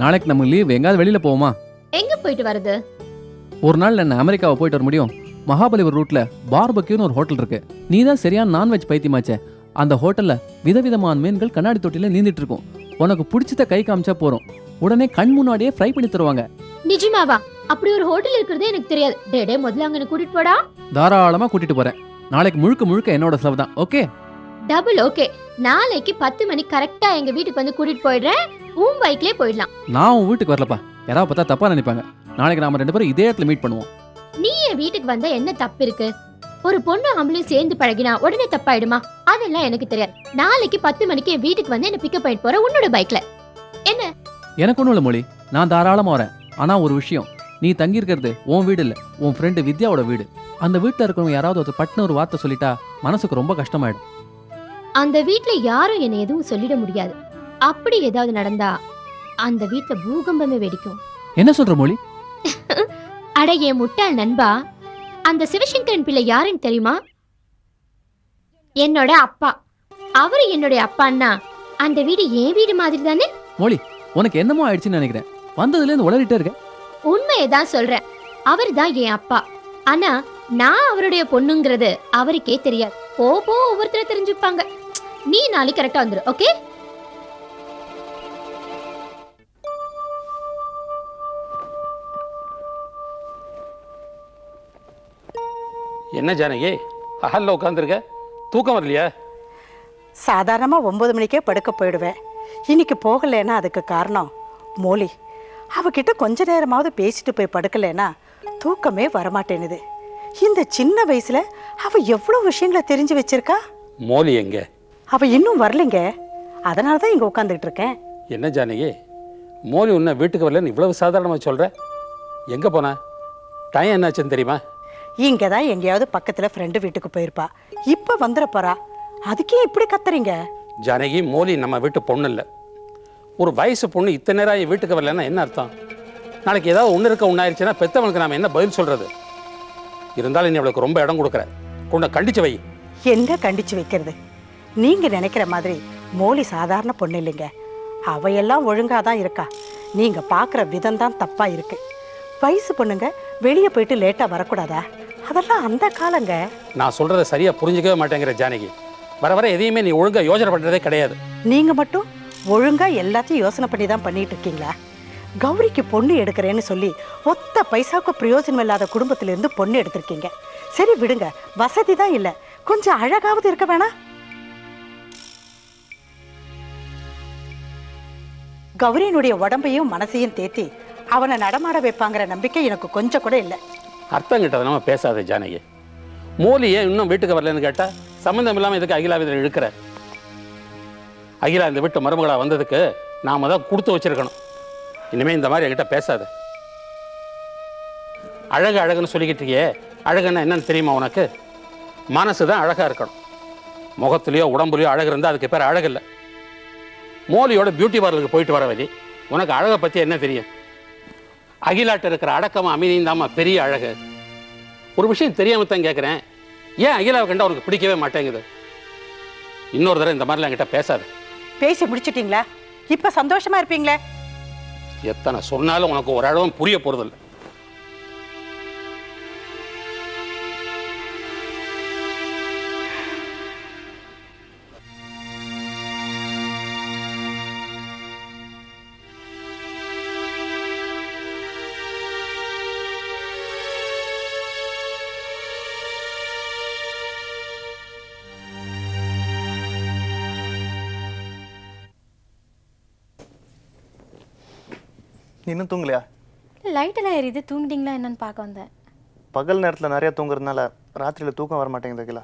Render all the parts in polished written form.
நாளைக்கு நம்ம லீவ் எங்காவது வெளியில போவோமா? எங்க போயிட்டு வருது? ஒரு நாள் என்ன அமெரிக்காவை போயிட்டு வர முடியும்? மகாபலிபுரம் ரூட்ல பார்பக்யூன்னு ஒரு ஹோட்டல் இருக்கு. நீ தான் சரியான நான்வெஜ் பைத்தியமாச்சே. அந்த ஹோட்டல்ல விதவிதமான மீன்கள் கண்ணாடி தொட்டில நீந்திட்டு இருக்கும். உனக்கு பிடிச்சத கை காமிச்சா போறோம், உடனே கண் முன்னாடியே ஃப்ரை பண்ணி தருவாங்க. நிஜமாவா? அப்படி ஒரு ஹோட்டல் இருக்கிறதே எனக்கு தெரியாது. டே முதல்ல அங்க கூட்டிட்டு போடா. தாராளமா கூட்டிட்டு போறேன். நாளைக்கு முழுக்க முழுக்க என்னோட செலவு தான். ஓகே? Double okay. நாளைக்கு 10 மணி கரெக்டா எங்க வீட்டுக்கு வந்து கூட்டிட்டு போயிடுறேன். உன் பைக்லயே போயிடலாம். நான் உன் வீட்டுக்கு வரலப்பா, யாராவது பார்த்தா தப்பா நினைப்பாங்க. நாளைக்கு நாம 2 பேரும் இதே இடத்துல மீட் பண்ணுவோம். நீ என் வீட்டுக்கு வந்தா என்ன தப்பு இருக்கு? ஒரு பொண்ணு ஆம்பளையும் சேர்ந்து பழகினா உடனே தப்பாயிடுமா? அதெல்லாம் எனக்கு தெரியாது. நாளைக்கு 10 மணிக்கு என் வீட்டுக்கு வந்து என்ன பிக்கப் பண்ணிட்டு போற உன்னோட பைக்ல. என்ன? எனக்கு ஒண்ணும் இல்ல மொழி, நான் தாராளமா வரேன். ஆனா ஒரு விஷயம், நீ தங்கி இருக்கிறது உன் வீடு இல்ல, உன் ஃப்ரெண்டு வித்யாவோட வீடு. அந்த வீட்டுல இருக்கிறவங்க யாராவது ஒரு பட்டுன ஒரு வார்த்தை சொல்லிட்டா மனசுக்கு ரொம்ப கஷ்டமாயிடும். அந்த வீட்ல யாரும் என்ன எதுவும் சொல்லிட முடியாது. அப்படி ஏதாவது நடந்தா அந்த வீட்ல பூகம்பமே வெடிக்கும். என்ன சொல்ற மொழி? அட என் முட்டாள் நண்பா, அந்த சிவசங்கரன் பிள்ளை யாருன்னு தெரியுமா? என்னோட அப்பா. அவரு என்னோட அப்பான்னா அந்த வீடு என் வீடு மாதிரி தானே? மொழி, உனக்கு என்னமோ ஆயிடுச்சுன்னு நினைக்கிறேன். வந்ததுல இருந்து உளறிட்டே இருக்க. உண்மையதான் சொல்றேன். அவர் தான் என் அப்பா. ஆனா நான் அவருடைய பொண்ணுங்கிறது அவருக்கே தெரியாது. போ ஒவ்வொருத்தர தெரிஞ்சுப்பாங்க. நீ நாளைக்கு கரெக்டா வந்துரு. ஓகே? என்ன ஜானகி ஹாலில் உட்காந்துருக்க? தூக்கம் வரலையா? சாதாரணமாக 9 மணிக்கே படுக்க போயிடுவேன். இன்னைக்கு போகலைன்னா அதுக்கு காரணம் மோலி. அவகிட்ட கொஞ்ச நேரமாவது பேசிட்டு போய் படுக்கலைன்னா தூக்கமே வரமாட்டேனுது. இந்த சின்ன வயசுல அவ எவ்வளோ விஷயங்களை தெரிஞ்சு வச்சிருக்கா. மோலி எங்க? அவ இன்னும் வரலைங்க. அதனால தான் இங்கே உட்காந்துக்கிட்டு இருக்கேன். என்ன ஜானகி, மோலி உன்னை வீட்டுக்கு வரலன்னு இவ்வளவு சாதாரணமாக சொல்ற? எங்கே போனா? டைம் என்னாச்சுன்னு தெரியுமா? இங்கே தான் எங்கேயாவது பக்கத்தில் ஃப்ரெண்டு வீட்டுக்கு போயிருப்பா. இப்போ வந்துட போறா. அதுக்கே இப்படி கத்துறீங்க? ஜானகி, மோலி நம்ம வீட்டு பொண்ணு இல்லை. ஒரு வயசு பொண்ணு இத்தனை நேரம் என் வீட்டுக்கு வரலன்னா என்ன அர்த்தம்? நாளைக்கு ஏதாவது ஒன்று இருக்க ஒன்றாயிருச்சுன்னா பெற்றவனுக்கு நாம் என்ன பதில் சொல்கிறது? இருந்தாலும் நீ அவளுக்கு ரொம்ப இடம் கொடுக்குற. கொண்ட கண்டிச்சு வை. என்ன கண்டிச்சு வைக்கிறது? நீங்கள் நினைக்கிற மாதிரி மோலி சாதாரண பொண்ணு இல்லைங்க. அவையெல்லாம் ஒழுங்காக தான் இருக்கா. நீங்கள் பார்க்குற விதம் தான் தப்பாக இருக்கு. வயசு பொண்ணுங்க வெளியே போயிட்டு லேட்டாக வரக்கூடாதா? அதெல்லாம் அந்த காலங்க. நான் சொல்கிறத சரியாக புரிஞ்சிக்கவே மாட்டேங்கிற ஜானகி. வர வர எதையுமே நீ ஒழுங்காக யோசனை பண்ணுறதே கிடையாது. நீங்கள் மட்டும் ஒழுங்காக எல்லாத்தையும் யோசனை பண்ணி தான் பண்ணிட்டு இருக்கீங்களா? கௌரிக்கு பொண்ணு எடுக்கிறேன்னு சொல்லி ஒத்த பைசாவுக்கு பிரயோஜனம் இல்லாத குடும்பத்திலிருந்து பொண்ணு எடுத்திருக்கீங்க. சரி விடுங்க, வசதி தான் இல்லை, கொஞ்சம் அழகாவது இருக்க வேணாம்? கௌரியினுடைய உடம்பையும் மனசையும் தேத்தி அவனை நடமாட வைப்பாங்கிற நம்பிக்கை எனக்கு கொஞ்சம் கூட இல்லை. அர்த்தம் கிட்டதை நம்ம பேசாத ஜானகி. மோலி ஏன் இன்னும் வீட்டுக்கு வரலன்னு கேட்டால் சம்மந்தம் இல்லாமல் இதுக்கு அகிலா இதில் இழுக்கிற? அகிலா இந்த வீட்டு மருமகளாக வந்ததுக்கு நாம் தான் கொடுத்து வச்சிருக்கணும். இனிமேல் இந்த மாதிரி என்கிட்ட பேசாத. அழகு அழகுன்னு சொல்லிக்கிட்டு இருக்கியே, அழகுன்னா என்னன்னு தெரியுமா உனக்கு? மனசு தான் அழகாக இருக்கணும். முகத்துலையோ உடம்புலையோ அழகு இருந்தால் அதுக்கு பேர் அழகு இல்லை. மோலியோட பியூட்டி பார்லருக்கு போயிட்டு வர வழி உனக்கு அழகை பற்றி என்ன தெரியும்? அகிலாட்ட இருக்கிற அடக்கமாக அமைதியும் தாம்மா பெரிய அழகு. ஒரு விஷயம் தெரியாம தான் கேட்குறேன், ஏன் அகிலாவை கண்டா உனக்கு பிடிக்கவே மாட்டேங்குது? இன்னொரு தடவை இந்த மாதிரிலாம் என்கிட்ட பேசாது. பேசி முடிச்சிட்டீங்களா? இப்போ சந்தோஷமா இருப்பீங்களே? எத்தனை சொன்னாலும் உனக்கு ஒரு அளவும் புரிய போறதில்லை. இன்னும் தூங்கலையா? லைட்டெல்லாம் எரியுது, தூங்கிட்டீங்களா என்னன்னு பார்க்க வந்தேன். பகல் நேரத்தில் நிறையா தூங்குறதுனால ராத்திரியில் தூக்கம் வர மாட்டேங்குது அகிலா.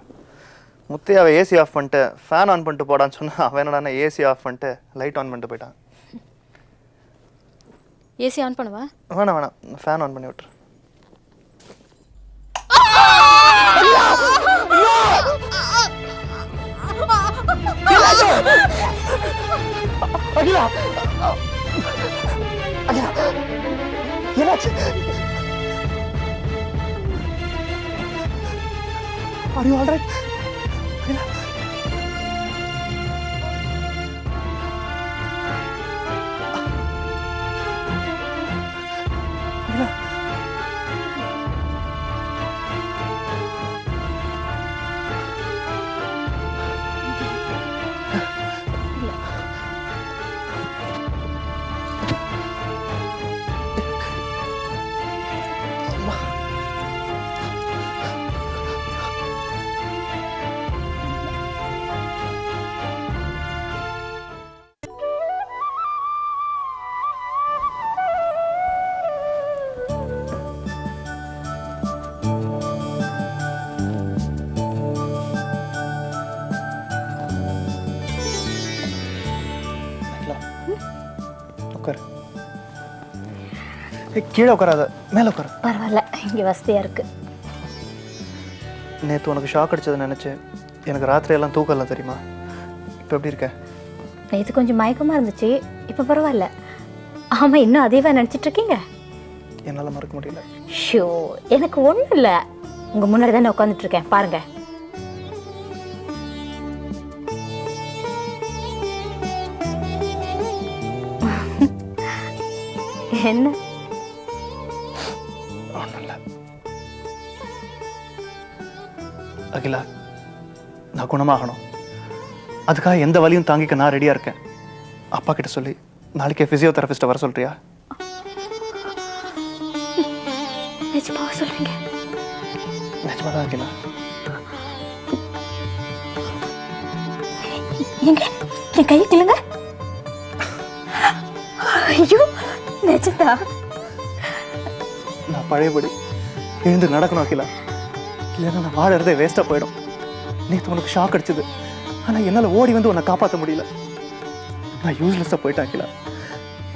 முத்தையாவை ஏசி ஆஃப் பண்ணிட்டு ஃபேன் ஆன் பண்ணிட்டு போடான்னு சொன்னால் அவன் என்னடான ஏசி ஆஃப் பண்ணிட்டு லைட் ஆன் பண்ணிட்டு போயிட்டான். ஏசி ஆன் பண்ணுவா? வேணாம் ஃபேன் ஆன் பண்ணி விட்டுரு. Are you all right? உட்காரு. கீழே உட்காராத, மேலே உட்காரு. பரவாயில்ல, இங்கே வசதியாக இருக்கு. நேற்று உனக்கு ஷாக் அடிச்சதை நினச்சி எனக்கு ராத்திரி எல்லாம் தூக்கம் இல்லை தெரியுமா? இப்போ எப்படி இருக்க? நேற்று கொஞ்சம் மயக்கமாக இருந்துச்சு, இப்போ பரவாயில்ல. ஆமாம், இன்னும் அதேவா நினச்சிட்டு இருக்கீங்க? என்னால் மறக்க முடியல. ஷோ, எனக்கு ஒன்றும் இல்லை. உங்கள் முன்னாடி தானே உட்காந்துட்டு இருக்கேன், பாருங்க. என்ன ஒன்றும் இல்லை. அகிலா, நான் குணமாகணும். அதுக்காக எந்த வலியும் தாங்கிக்க நான் ரெடியாக இருக்கேன். அப்பா கிட்ட சொல்லி நாளைக்கே ஃபிசியோதெரபிஸ்ட்டை வர சொல்றியா? நிஜமாக சொல்றீங்க? நிஜமாக தான் அகிலா. எங்க என் கை கிளுங்க. ஐயோ, நிஜத்தா? நான் பழையபடி எழுந்து நடக்கணும் அகிலா. இல்லைன்னா நான் வாழறதே வேஸ்ட்டாக போயிடும். நேற்று உனக்கு ஷாக் அடிச்சது, ஆனால் என்னால் ஓடி வந்து உன்னை காப்பாற்ற முடியல. நான் யூஸ்லெஸ்ஸாக போயிட்டேன் அகிலா.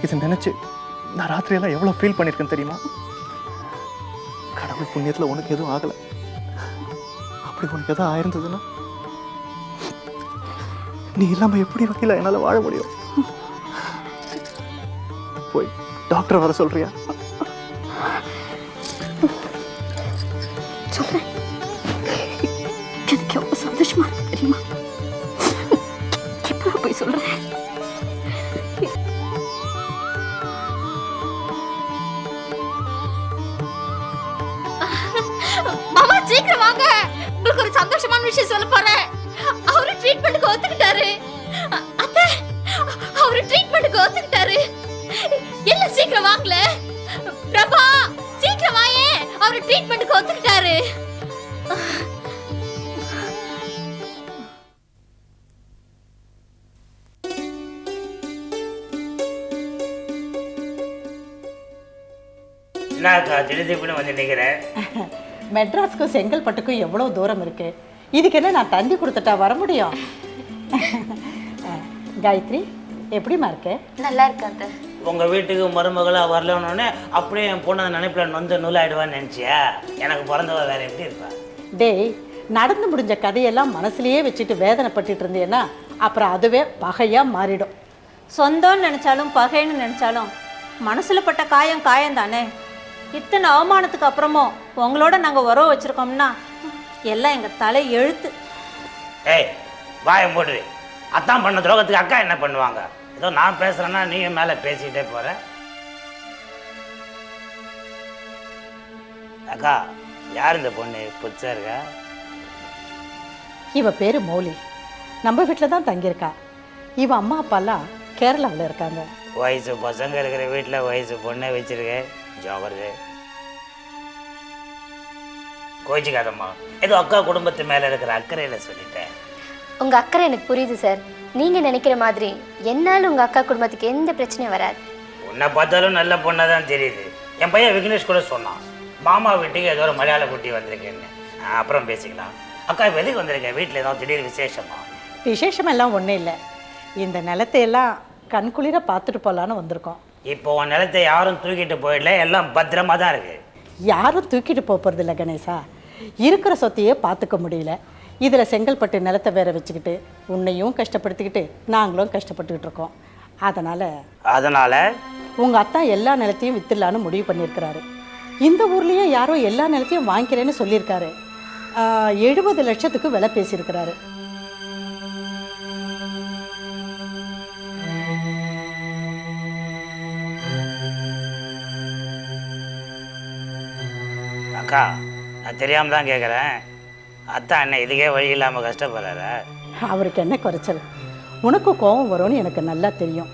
இதை நினச்சி நான் ராத்திரியெல்லாம் எவ்வளோ ஃபீல் பண்ணியிருக்கேன் தெரியுமா? கடவுள் புண்ணியத்தில் உனக்கு எதுவும் ஆகலை. அப்படி உனக்கு எதாவது ஆயிருந்ததுன்னா நீ இல்லாமல் எப்படி வக்கீலா என்னால் வாழ முடியும்? போய் டாக்டர் வர சொல்றியா? சொல்றேன். எனக்கு எவ்வளோ சந்தோஷமா இருக்கு தெரியுமா? இப்போ போய் சொல்றேன். மாமா சீக்கிரம் வாங்க, உங்களுக்கு ஒரு சந்தோஷமான விஷயம் சொல்ல போறேன். அவரு ட்ரீட்மெண்ட்டுக்கு ஒத்துக்கிட்டாரு. அத்தை, அவரு ட்ரீட்மெண்ட்டுக்கு ஒத்துக்கிட்டாரு. எல்லாம் சீக்கிரம் வாங்கல. பிரபா, சீக்கிரம் வாயே, அவரு ட்ரீட்மெண்ட்டுக்கு ஒத்துக்கிட்டாரு. என்னக்கா திடீர்னு வந்து நிற்கிறேன்? மெட்ராஸ்க்கும் செங்கல்பட்டுக்கும் எவ்வளோ தூரம் இருக்கு. இதுக்கு என்ன நான் தந்தி கொடுத்துட்டா வர முடியும்? காயத்ரி, எப்படிமா இருக்க? நல்லா இருக்காது. உங்கள் வீட்டுக்கு மருமகளாக வரலன்னொடனே அப்படியே என் பொண்ணு அந்த நினைப்பில் நொந்து நூலாயிடுவான்னு நினச்சியா? எனக்கு பிறந்தவ வேறு எப்படி இருப்பா? டேய், நடந்து முடிஞ்ச கதையெல்லாம் மனசுலயே வச்சுட்டு வேதனைப்பட்டுட்டு இருந்தேன்னா அப்புறம் அதுவே பகையாக மாறிடும். சொந்தம்னு நினச்சாலும் பகைன்னு நினச்சாலும் மனசில் பட்ட காயம் காயம் தானே. இத்தனை அவமானத்துக்கு அப்புறமும் உங்களோட நாங்கள் உறவு வச்சுருக்கோம்னா எல்லாம் எங்கள் தலை எழுத்து. ஏய், வாயை மூடுறி. அத்தான் பண்ண துரோகத்துக்கு அக்கா என்ன பண்ணுவாங்க? ஏதோ நான் பேசுகிறேன்னா நீயும் மேலே பேசிக்கிட்டே போகிற. அக்கா, யார் இந்த பொண்ணு? புதுசாக இருக்கா? இவ பேரு மௌலி, நம்ம வீட்டில் தான் தங்கியிருக்கா. இவ அம்மா அப்பாலாம் கேரளாவில் இருக்காங்க. வயசு பசங்க இருக்கிற வீட்டில் வயசு பொண்ணை வச்சிருக்கேன். ஜாபருது கோச்சிக்காதம்மா, ஏதோ அக்கா குடும்பத்து மேலே இருக்கிற அக்கறையில் சொல்லிட்டேன். உங்க அக்கறை எனக்கு புரியுது சார். நீங்க நினைக்கிற மாதிரி என்னால உங்க அக்கா குடும்பத்துக்கு எந்த பிரச்சனையும் வராது. உன்னை பார்த்தாலும் நல்ல பொண்ணாக தான் தெரியுது. என் பையன் விக்னேஷ் கூட சொன்னான், மாமா வீட்டுக்கு ஏதோ ஒரு மலையாள குட்டி வந்திருக்கேன்னு. அப்புறம் பேசிக்கலாம். அக்கா இப்போ எதுக்கு வந்திருக்கேன்? வீட்டில் ஏதோ திடீர் விசேஷமா? விசேஷமெல்லாம் ஒன்றும் இல்லை. இந்த நிலத்தையெல்லாம் கண்குளிர பார்த்துட்டு போகலான்னு வந்திருக்கோம். இப்போ உன் நிலத்தை யாரும் தூக்கிட்டு போயிடல, எல்லாம் பத்திரமா தான் இருக்கு. யாரும் தூக்கிட்டு போகிறது இல்லை கணேசா. இருக்கிற சொத்தையே பார்த்துக்க முடியல. இதில் செங்கல்பட்டு நிலத்தை வேற வச்சுக்கிட்டு உன்னையும் கஷ்டப்படுத்திக்கிட்டு நாங்களும் கஷ்டப்பட்டுக்கிட்டு இருக்கோம். அதனால் உங்கள் அத்தா எல்லா நிலத்தையும் வித்துடலான்னு முடிவு பண்ணியிருக்கிறாரு. இந்த ஊர்லேயே யாரோ எல்லா நிலத்தையும் வாங்கிக்கிறேன்னு சொல்லியிருக்காரு. 70 லட்சத்துக்கு விலை பேசியிருக்கிறாரு. அக்கா, நான் தெரியாமல் தான் கேட்குறேன். அத்தா என்ன இதுக்கே வழி இல்லாமல் கஷ்டப்படுறாரா? அவருக்கு என்ன குறைச்சல்? உனக்கு கோபம் வரும்னு எனக்கு நல்லா தெரியும்.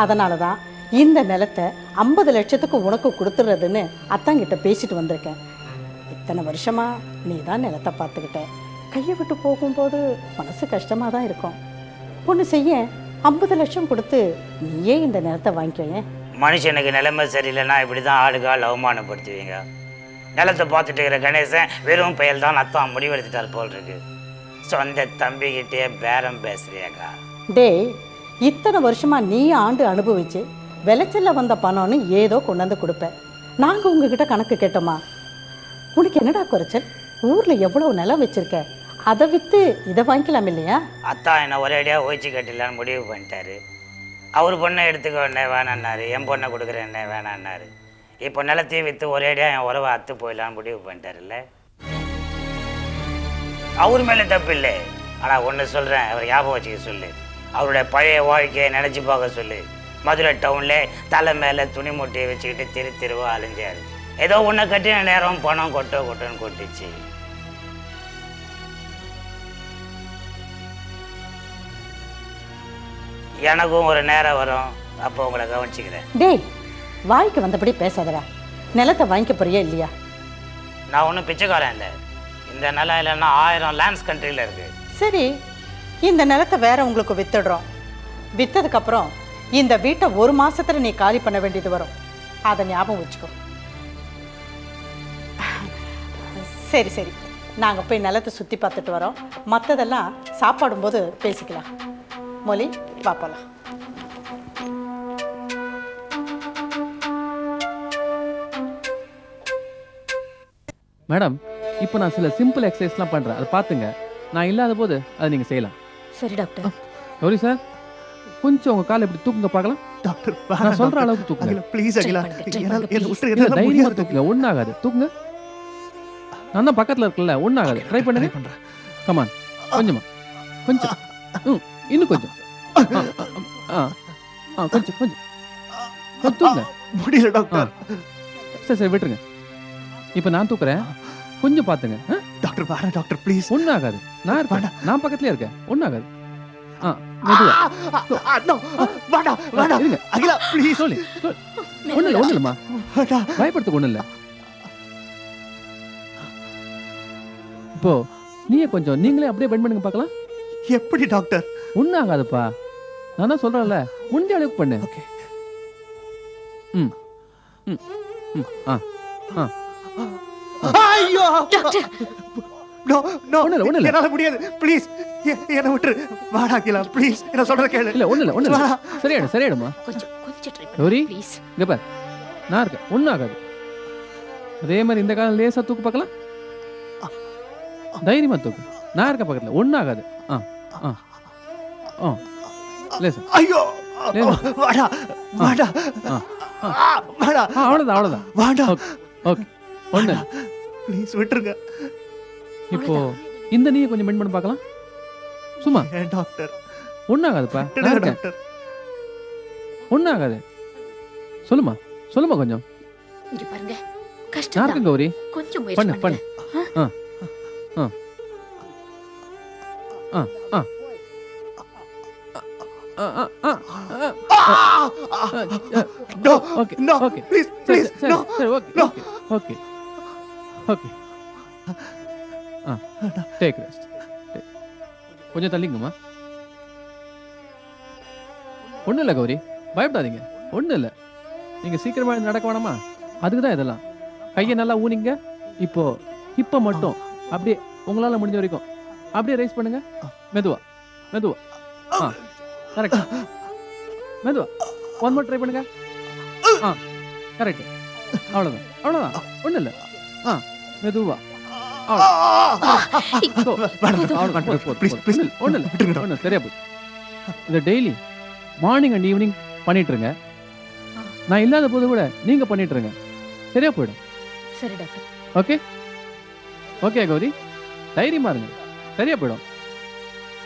அதனால தான் இந்த நிலத்தை 50 லட்சத்துக்கு உனக்கு கொடுத்துட்றதுன்னு அத்தாங்கிட்ட பேசிட்டு வந்திருக்கேன். இத்தனை வருஷமா நீ தான் நிலத்தை பார்த்துக்கிட்ட. கையை விட்டு போகும்போது மனசு கஷ்டமாக தான் இருக்கும். ஒன்று செய்ய 50 லட்சம் கொடுத்து நீயே இந்த நிலத்தை வாங்கிக்கோயேன். மனுஷனுக்கு நிலைமை சரியில்லைன்னா இப்படி தான் ஆளுகால் அவமானப்படுத்துவீங்க. நிலத்தை பார்த்துட்டு இருக்கிற கணேசன் வெறும் பெயல் தான் அத்தான் முடிவெடுத்துட்டால் போல் இருக்கு. சொந்த தம்பிக்கிட்டே பேரம் பேசுறியாக்கா? டேய், இத்தனை வருஷமா நீ ஆண்டு அனுபவிச்சு விளைச்சல்ல வந்த பணம்னு ஏதோ கொண்டாந்து கொடுப்பேன். நாங்கள் உங்ககிட்ட கணக்கு கேட்டோமா? உனக்கு என்னடா குறைச்சல்? ஊரில் எவ்வளோ நிலம் வச்சிருக்க, அதை விற்று இதை வாங்கிக்கலாம் இல்லையா? அத்தா என்ன ஒரே அடியாக ஓய்ச்சி கட்டிடலான்னு முடிவு பண்ணிட்டாரு. அவர் பொண்ணை எடுத்துக்க என்ன வேணான்னாரு, என் பொண்ணை கொடுக்குற என்ன வேணான்னாரு. இப்போ நிலத்தையும் விற்று ஒரே அடியாக என் உறவை அத்து போயிடலான்னு முடிவு பண்ணிட்டாருல்ல. அவர் மேலே தப்பு இல்லை. ஆனால் ஒன்று சொல்கிறேன், அவர் ஞாபகம் வச்சுக்க சொல்லு. அவருடைய பழைய வாழ்க்கையை நினச்சி பார்க்க சொல்லு. மதுரை டவுனில் தலை மேலே துணி மூட்டையை வச்சுக்கிட்டு திரு திருவா அழிஞ்சார். ஏதோ ஒன்றை கட்டின நேரம் பணம் கொட்டோன்னு கொட்டிச்சு. எனக்கும் ஒரு நேரம் வரும், அப்போ உங்களை கவனிச்சுக்கிறேன். டேய், வாய்க்கு வந்தபடி பேசாதடா. நிலத்தை வாங்கிக்க போறியா இல்லையா? நான் ஒன்றும் பிச்சைக்காரன் இல்லை. இந்த நிலம் இல்லைன்னா 1000 லேண்ட்ஸ் கண்ட்ரியில் இருக்குது. சரி, இந்த நிலத்தை வேற உங்களுக்கு வித்துடுறோம். விற்றதுக்கப்புறம் இந்த வீட்டை 1 மாசத்துல நீ காலி பண்ண வேண்டியது வரும். அதை ஞாபகம் வச்சுக்கோ. சரி சரி, நாங்கள் போய் நிலத்தை சுற்றி பார்த்துட்டு வரோம். மற்றதெல்லாம் சாப்பாடும்போது பேசிக்கலாம். மொழி பாப்பலாம். மேடம், இப்போ நான் சில சிம்பிள் எக்ஸசைஸ்லாம் பண்ணுறேன், அதை பார்த்துங்க. நான் இல்லாத போது அதை நீங்கள் செய்யலாம். சரி டாக்டர். கௌரி சார், கொஞ்சம் உங்கள் காலை இப்படி தூக்குங்க பார்க்கலாம். டாக்டர் நான் சொல்கிற அளவுக்கு தூக்குங்க. ப்ளீஸ் அகிலா, இல்ல, தைரியமா தூக்குங்க, ஒன்றாகாது. தூக்குங்க. நான் தான் பக்கத்தில் இருக்கல, ஒன்றாகாது. ட்ரை பண்ணுங்க. கமான், கொஞ்சமா, கொஞ்சம், இன்னும் கொஞ்சம், கொஞ்சம் கொஞ்சம் தூக்குங்க. முடியல டாக்டர். சரி சரி, விட்டுருங்க. இப்போ நான் தூக்குறேன், கொஞ்சம் பார்த்துங்க. டாக்டர் வேணாம் டாக்டர், ப்ளீஸ். ஒன்றாகாது. நான் இருக்கேன், நான் பக்கத்துலேயே இருக்கேன். ஒன்றாகாது. அகிலா ப்ளீஸ். சொல்லி ஒண்ணு இல்லம்மா, பயப்படுறதுக்கு ஒண்ணு இல்ல. இப்போ நீயே கொஞ்சம் நீங்களே அப்படியே பெண்ட் பண்ணுங்க பார்க்கலாம். எப்படி டாக்டர்? ஒன்னும் ஆகாதுப்பா, நான் தான் சொல்றேன்ல, முடிஞ்ச அளவுக்கு பண்ணு. ஓகே. ஐயோ டாக்டர், நோ நோ, ஒண்ணு இல்ல. என்னால முடியாது, ப்ளீஸ் என்ன விட்டுரு. வாடா அகிலா, ப்ளீஸ் என்ன சொல்றத கேளு. இல்ல, ஒண்ணு இல்ல. சரியாயிடுமா? கொஞ்சம் ட்ரை கௌரி, பண்ணு ப்ளீஸ். இங்க பாரு, நான் இருக்கேன், ஒன்னும் ஆகாது. அதே மாதிரி இந்த காலம் லேசா தூக்கு பார்க்கலாம். தைரியமா தூக்கு, நான் இருக்க பக்கத்துல, ஒன்னும் ஆகாது. லேசா. ஐயோ, வாடா வாடா வாடா. அவ்வளவுதான். வாடா. ஓகே, ஒண்ணு ப்ளீஸ் விட்டுருங்க. இப்போ இந்த நீ கொஞ்சம் பெண்ட் பண்ணி பார்க்கலாம். சும்மா. ஏன் டாக்டர்? ஒன்னும் ஆகாதுப்பா, நான் இருக்கேன். டாக்டர் ஒன்னும் ஆகாது. சொல்லுமா கொஞ்சம். இங்க பாருங்க, நான் கஷ்டம் இருக்கேன் கௌரி. கொஞ்சம் பண்ணு முயற்சி பண்ணு. பண்ணுங்க. No okay no, okay, please சரி ப்ளீஸ் சரி நோ. சரி, okay No. Okay okay. Take rest. கொஞ்சம் தள்ளிங்கம்மா. ஒன்றும் இல்லை கௌரி, பயப்படாதீங்க, ஒன்றும் இல்லை. நீங்கள் சீக்கிரமாக நடக்க வேணாமா? அதுக்கு தான் இதெல்லாம். கையை நல்லா ஊனிங்க. இப்போ மட்டும் அப்படியே உங்களால் முடிஞ்ச வரைக்கும் அப்படியே ரைஸ் பண்ணுங்க. மெதுவா கரெக்ட். மெதுவா ஒன் மோர் ட்ரை பண்ணுங்க. கரெக்ட். அவ்வளோதான். ஒன்றும் இல்லை. மெதுவா. ஒன்றும் சரியா போய் இதை டெய்லி மார்னிங் அண்ட் ஈவினிங் பண்ணிட்டு இருங்க. நான் இல்லாத போது கூட நீங்க பண்ணிட்டு இருங்க, சரியா போயிடும். சரி டாக்டர். ஓகே ஓகே கௌரி, தைரியமா இருங்க, சரியா போயிடும்.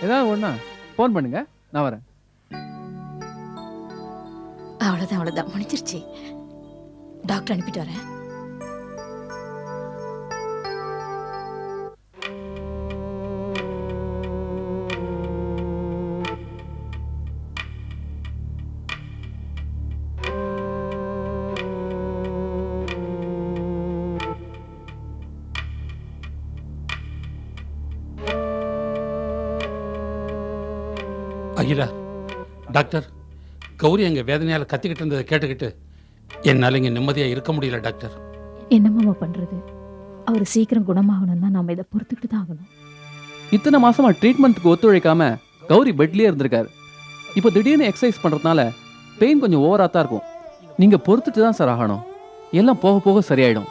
ஏதாவது ஒன்றா ஃபோன் பண்ணுங்க, நான் வரேன். அவ்வளோதான் முடிஞ்சிருச்சு. டாக்டர் அனுப்பிட்டு வரேன். அகிலா, டாக்டர், கௌரி எங்கள் வேதனையால் கத்திக்கிட்டு இருந்ததை கேட்டுக்கிட்டு என்னால் இங்கே நிம்மதியாக இருக்க முடியல டாக்டர். என்னம்மா பண்றது? அவர் சீக்கிரம் குணமாகணும்னா நாம இதை பொறுத்துக்கிட்டு தான் ஆகணும். இத்தனை மாசமா ட்ரீட்மெண்ட்டுக்கு ஒத்துழைக்காம கௌரி பெட்லயே இருந்திருக்காரு. இப்போ திடீர்னு எக்ஸசைஸ் பண்றதுனால பெயின் கொஞ்சம் ஓவரா தான் இருக்கும். நீங்க பொறுத்துட்டு தான் சார் ஆகணும். எல்லாம் போக போக சரியாயிடும்.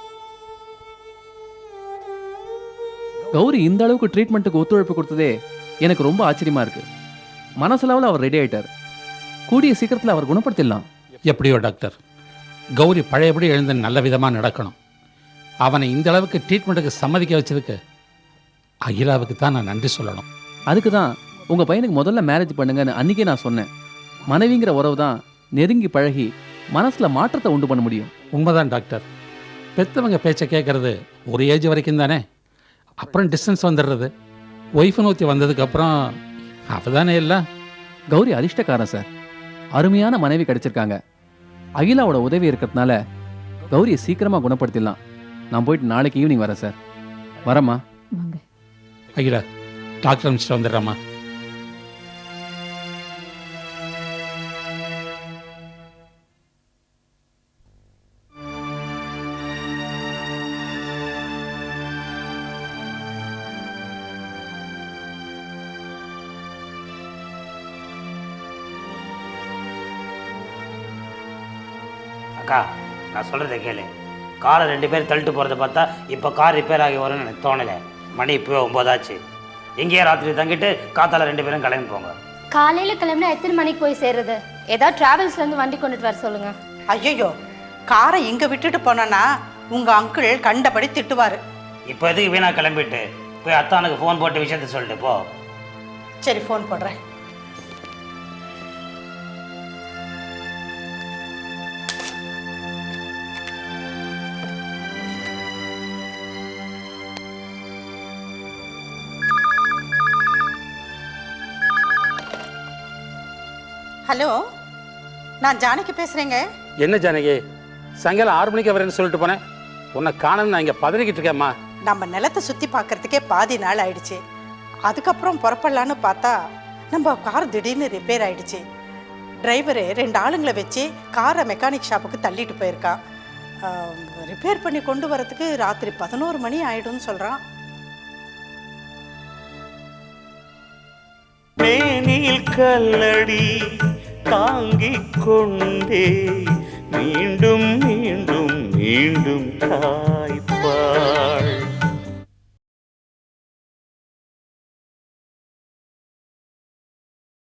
கௌரி இந்த அளவுக்கு ட்ரீட்மெண்ட்டுக்கு ஒத்துழைப்பு கொடுத்ததே எனக்கு ரொம்ப ஆச்சரியமா இருக்கு. மனசளவில் அவர் ரெடி ஆயிட்டார். கூடிய சீக்கிரத்தில் அவர் குணப்படுத்திடலாம். எப்படியோ டாக்டர், கௌரி பழையபடி எழுந்து நல்ல விதமாக நடக்கணும். அவனை இந்த அளவுக்கு ட்ரீட்மெண்ட்டுக்கு சம்மதிக்க வச்சதுக்கு அகிலாவுக்கு தான் நான் நன்றி சொல்லணும். அதுக்கு தான் உங்கள் பையனுக்கு முதல்ல மேரேஜ் பண்ணுங்கன்னு அன்றைக்கே நான் சொன்னேன். மனைவிங்கிற உறவு தான் நெருங்கி பழகி மனசில் மாற்றத்தை உண்டு பண்ண முடியும். உண்மைதான் டாக்டர். பெற்றவங்க பேச்சை கேட்கறது ஒரு ஏஜ் வரைக்கும் தானே, அப்புறம் டிஸ்டன்ஸ் வந்துடுறது. ஒய்ஃபை நோத்தி வந்ததுக்கப்புறம் அவதானே எல்லாம். கௌரி அதிர்ஷ்டக்காரன் சார். அருமையான மனைவி கிடைச்சிருக்காங்க. அகிலாவோட உதவி இருக்கிறதுனால கௌரியை சீக்கிரமாக குணப்படுத்திடலாம். நான் போயிட்டு நாளைக்கு ஈவினிங் வரேன் சார். வரேம்மா. வாங்க. அகிலா, டாக்டர் அனுப்பிச்சிட்டு வந்துடுறேம்மா. அக்கா, நான் சொல்கிறத கேளு. காரை 2 பேர் தள்ளிட்டு போகிறத பார்த்தா இப்போ கார் ரிப்பேர் ஆகி வரும்னு எனக்கு தோணலை. மணி இப்போ 9 ஆச்சு. இங்கேயே ராத்திரி தங்கிட்டு காத்தால 2 பேரும் கிளம்பி போங்க. காலையில் கிளம்புனா எத்தனை மணிக்கு போய் சேர்றது? ஏதாவது டிராவல்ஸ்லேருந்து வண்டி கொண்டுட்டு வர சொல்லுங்க. ஐயோ, காரை இங்கே விட்டுட்டு போனோன்னா உங்கள் அங்கிள் கண்டபடி திட்டுவார். இப்போ எதுக்கு வீணா கிளம்பிட்டு போய் அத்தானுக்கு ஃபோன் போட்டு விஷயத்த சொல்லிட்டு போ. சரி, ஃபோன் போடுறேன். ஹலோ, நான் ஜானகி பேசுகிறேங்க. என்ன ஜானகி, சாயங்காலம் 6 மணிக்கு வரேன்னு சொல்லிட்டு போனேன். உன்னை காணன்னு நான் இங்கே பதறிக்கிட்டு இருக்கேம்மா. நம்ம நிலத்தை சுற்றி பார்க்கறதுக்கே பாதி நாள் ஆயிடுச்சு. அதுக்கப்புறம் புறப்படலான்னு பார்த்தா நம்ம கார் திடீர்னு ரிப்பேர் ஆயிடுச்சு. டிரைவரு 2 ஆளுங்களை வச்சு காரை மெக்கானிக் ஷாப்புக்கு தள்ளிட்டு போயிருக்கான். ரிப்பேர் பண்ணி கொண்டு வரதுக்கு ராத்திரி 11 மணி ஆயிடும்னு சொல்கிறான். மேனில் கல்லடி தாங்கிக் கொண்டே மீண்டும் மீண்டும் மீண்டும் தாய்ப்பாள்.